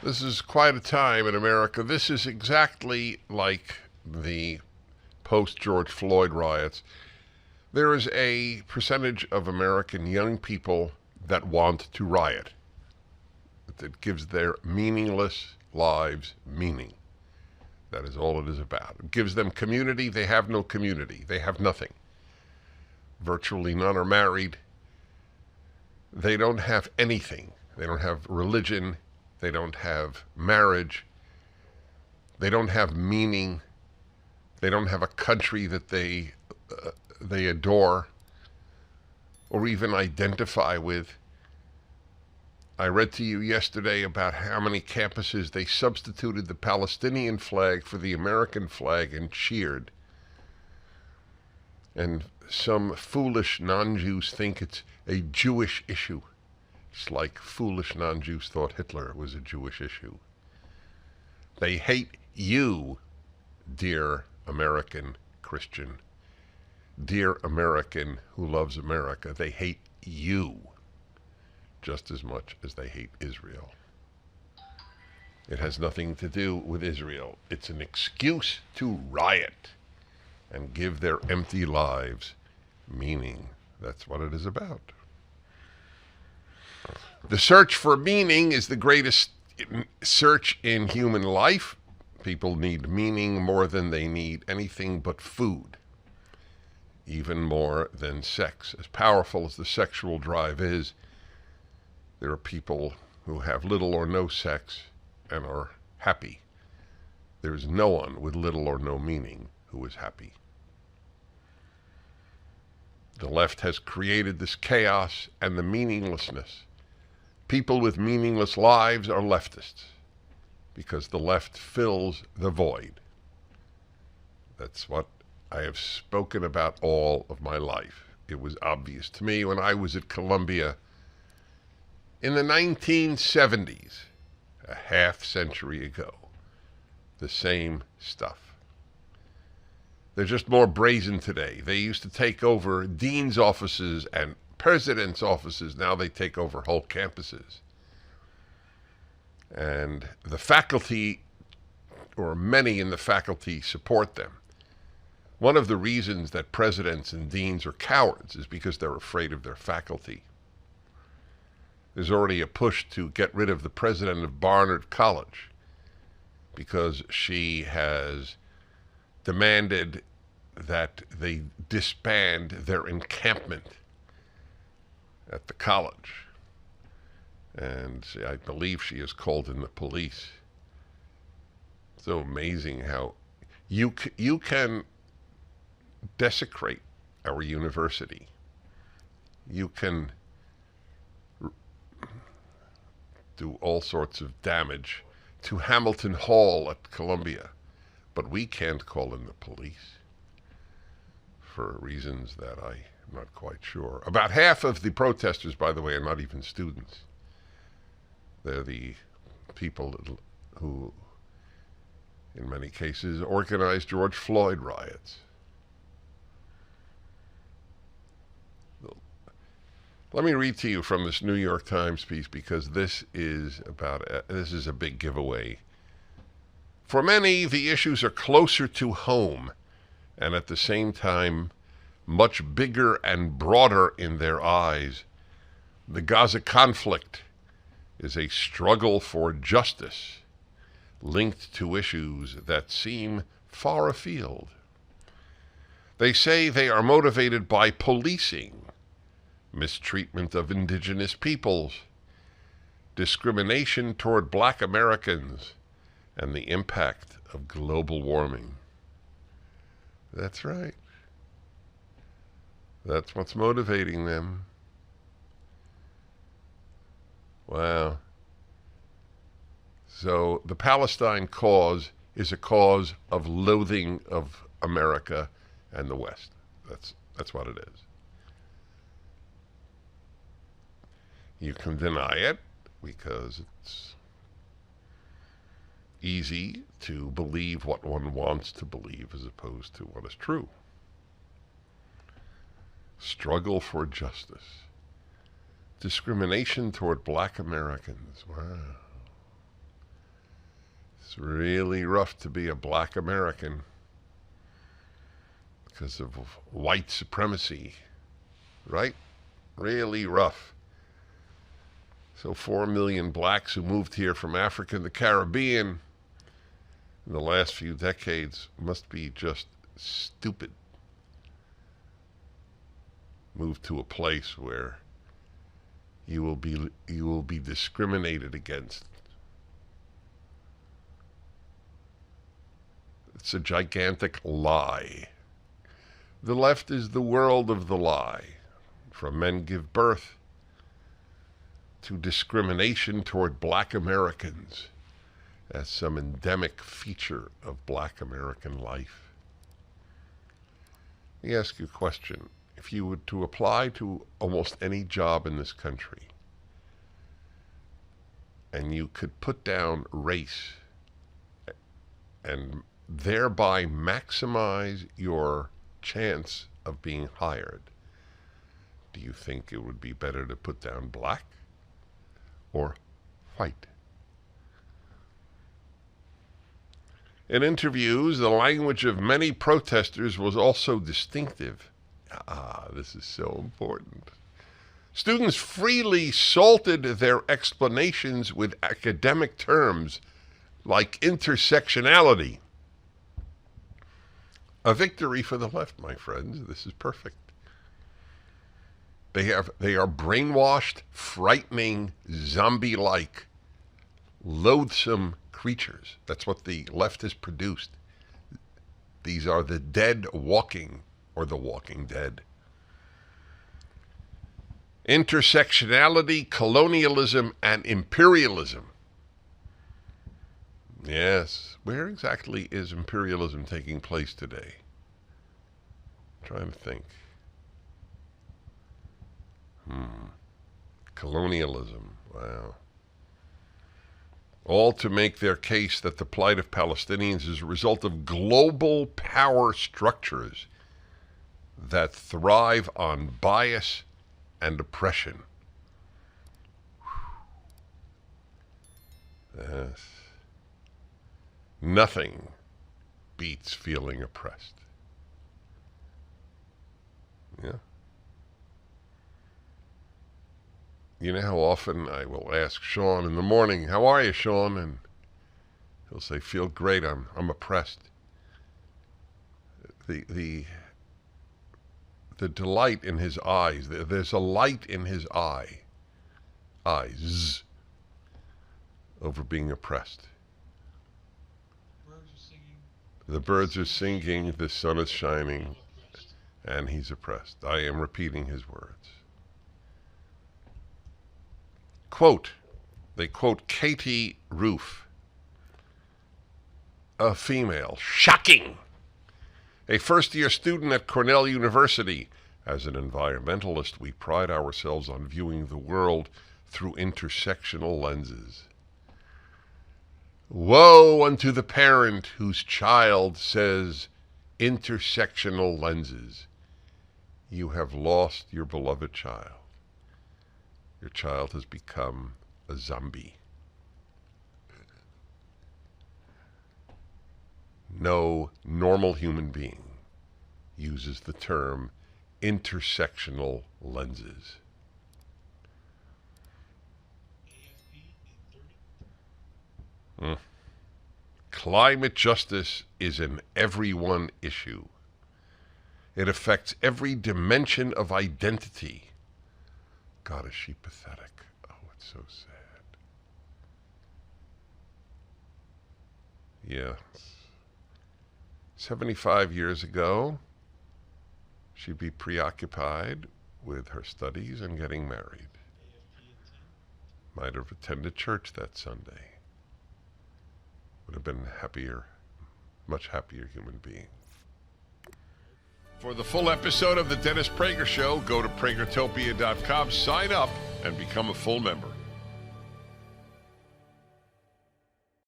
This is quite a time in America. This is exactly like the post George Floyd riots. There is a percentage of American young people that want to riot, that gives their meaningless lives meaning. That is all it is about. It gives them community. They have no community. They have nothing. Virtually none are married. They don't have anything. They don't have religion. They don't have marriage. They don't have meaning. They don't have a country that they adore or even identify with. I read to you yesterday about how many campuses they substituted the Palestinian flag for the American flag and cheered. And some foolish non-Jews think it's a Jewish issue. It's like foolish non-Jews thought Hitler was a Jewish issue. They hate you, dear American Christian, dear American who loves America. They hate you just as much as they hate Israel. It has nothing to do with Israel. It's an excuse to riot and give their empty lives meaning. That's what it is about. The search for meaning is the greatest search in human life. People need meaning more than they need anything but food, even more than sex. As powerful as the sexual drive is, there are people who have little or no sex and are happy. There's no one with little or no meaning who is happy. The left has created this chaos and the meaninglessness. People with meaningless lives are leftists because the left fills the void. That's what I have spoken about all of my life. It was obvious to me when I was at Columbia in the 1970s, a half century ago. The same stuff. They're just more brazen today. They used to take over dean's offices and president's offices. Now they take over whole campuses. And the faculty, or many in the faculty, support them. One of the reasons that presidents and deans are cowards is because they're afraid of their faculty. There's already a push to get rid of the president of Barnard College because she has demanded that they disband their encampment at the college. And I believe she has called in the police. So amazing how you can desecrate our university. You can do all sorts of damage to Hamilton Hall at Columbia, but we can't call in the police for reasons that I'm not quite sure. About half of the protesters, by the way, are not even students. They're the people who, in many cases, organized George Floyd riots. Let me read to you from this New York Times piece because this is a big giveaway. For many, the issues are closer to home and at the same time much bigger and broader in their eyes. The Gaza conflict is a struggle for justice linked to issues that seem far afield. They say they are motivated by policing, mistreatment of indigenous peoples, discrimination toward black Americans, and the impact of global warming. That's right. That's what's motivating them. Wow. So the Palestine cause is a cause of loathing of America and the West. That's what it is. You can deny it because it's easy to believe what one wants to believe as opposed to what is true. Struggle for justice. Discrimination toward black Americans. Wow. It's really rough to be a black American because of white supremacy, right? Really rough. So 4 million blacks who moved here from Africa and the Caribbean in the last few decades must be just stupid. Move to a place where you will be discriminated against. It's a gigantic lie. The left is the world of the lie. From Men Give Birth to discrimination toward black Americans as some endemic feature of black American life. Let me ask you a question. If you were to apply to almost any job in this country and you could put down race and thereby maximize your chance of being hired, do you think it would be better to put down black or white? In interviews, the language of many protesters was also distinctive. This is so important. Students freely salted their explanations with academic terms like intersectionality. A victory for the left, my friends. This is perfect. They are brainwashed, frightening, zombie-like, loathsome creatures. That's what the left has produced. These are the dead walking, or the walking dead. Intersectionality, colonialism, and imperialism. Yes. Where exactly is imperialism taking place today? I'm trying to think. Colonialism. Wow. All to make their case that the plight of Palestinians is a result of global power structures that thrive on bias and oppression. Yes. Nothing beats feeling oppressed. Yeah. You know how often I will ask Sean in the morning, "How are you, Sean?" And he'll say, "Feel great. I'm oppressed." The delight in his eyes. There's a light in his eyes over being oppressed. The birds are singing, the sun is shining, and he's oppressed. I am repeating his words. Quote, they quote Katie Roof, a female. Shocking! A first-year student at Cornell University. As an environmentalist, we pride ourselves on viewing the world through intersectional lenses. Woe unto the parent whose child says intersectional lenses. You have lost your beloved child. Your child has become a zombie. No normal human being uses the term intersectional lenses. Climate justice is an everyone issue. It affects every dimension of identity. God, is she pathetic. Oh, it's so sad. Yeah. 75 years ago, she'd be preoccupied with her studies and getting married. Might have attended church that Sunday. Would have been happier, much happier human being. For the full episode of the Dennis Prager Show, go to pragertopia.com, sign up, and become a full member.